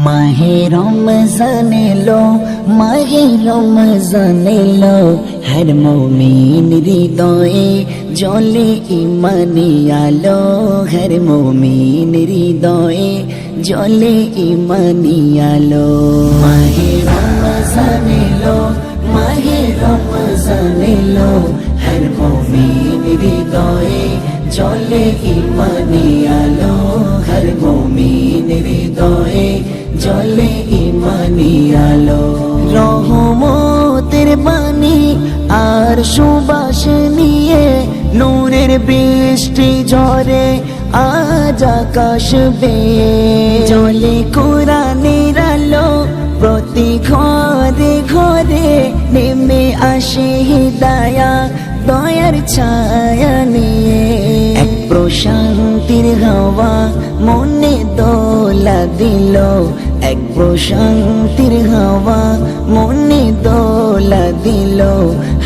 মাহে রমজান এলো, মাহে রমজান এলো, হর মুমিন হৃদয়ে জ্বলে ইমানি আলো, হর মুমিন হৃদয়ে জ্বলে ইমানি আলো। মাহে রমজান এলো, মাহে রমজান এলো, হর মুমিন হৃদয়ে জ্বলে ইমানি আলো, হর মুমিন হৃদয়ে জ্বলে ইমানি আলো। রহমতের বাণী আর সুবাস নিয়ে নূরের বৃষ্টি ঝরে আজ আকাশ বেয়ে, জ্বলে কোরআনের আলো প্রতি ঘরে ঘরে, নেমে আসে হিদায়া দয়ার ছায়া নিয়ে। এক প্রশান্তির হাওয়া মনে দোলা দিল, এক প্রশান্তির হাওয়া মনে দোলা দিল,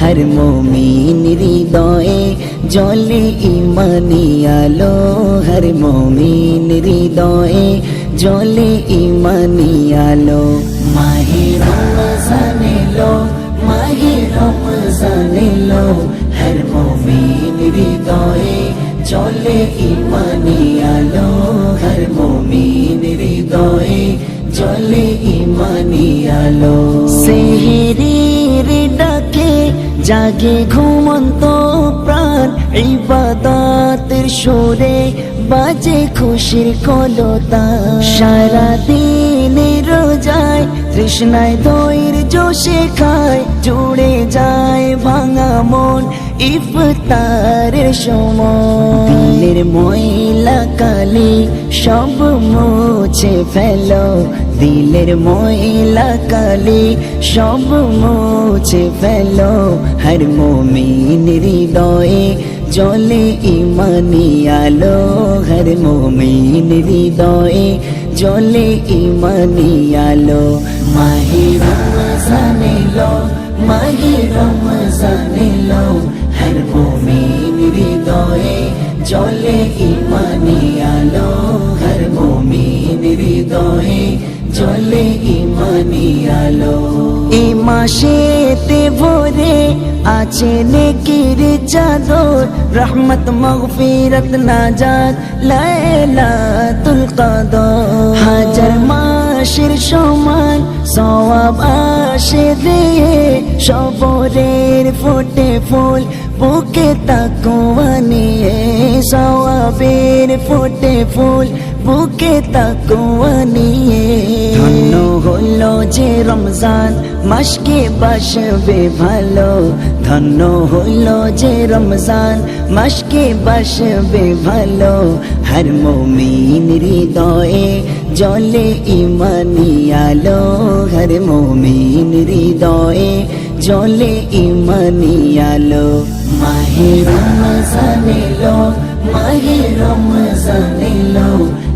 হর মুমিন হৃদয়ে জ্বলে ইমানি আলো, হর মুমিন হৃদয়ে জ্বলে ইমানি আলো। মাহে রমজান এলো, মাহে রমজান এলো, হর মুমিন হৃদয়ে জ্বলে ইমানি আলো, হর মুমিন হৃদয়ে জ্বলে ইমানি আলো। সেহরির ডাকে জাগে ঘুমন্ত প্রাণ, ইবাদতের সুরে বাজে খুশির কলতান। সারা দিনের রোজায় তৃষ্ণায় ধৈর্য শেখায়, জুড়ে যায় ভাঙা মন ইফতারের সময়। দিলের ময়লা কালি সব মুছে ফেলো, দিলের ময়লা কালি সব মুছে ফেলো, হর মুমিন হৃদয়ে জ্বলে ইমানি আলো, হর মুমিন হৃদয়ে জ্বলে ইমানি আলো। মাহে রমজান এলো, মাহে রমজান এলো, হর মুমিন হৃদয়ে জ্বলে ইমানি আলো, হর মুমিন হৃদয়ে জ্বলে ইমানি আলো। এই মাসেতে ভরে আছে নেকির চাদর, রহমত মাগফিরাত নাজাত লাইলাতুল কদর। হাজার মাসের সমান সওয়াব আসে দিয়ে, সবরের ফোটে ফুল বুকে তাকওয়া নিয়ে, সওয়াবের ফোটে ফুল বুকে তাকওয়া নিয়ে। ধন্য হলো যে রমজান মাসকে বাসবে ভালো, ধন্য হলো যে রমজান মাসকে বাসবে ভালো, হর মুমিন হৃদয়ে জ্বলে ইমানি আলো, হর মুমিন হৃদয়ে জ্বলে ইমানি আলো। মাহে রমজান এলো, মাহে রমজান এলো,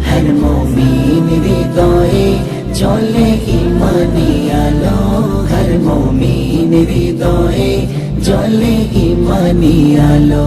হর মুমিন হৃদয়ে জ্বলে ইমানি আলো, হর মুমিন হৃদয়ে জ্বলে ইমানি আলো।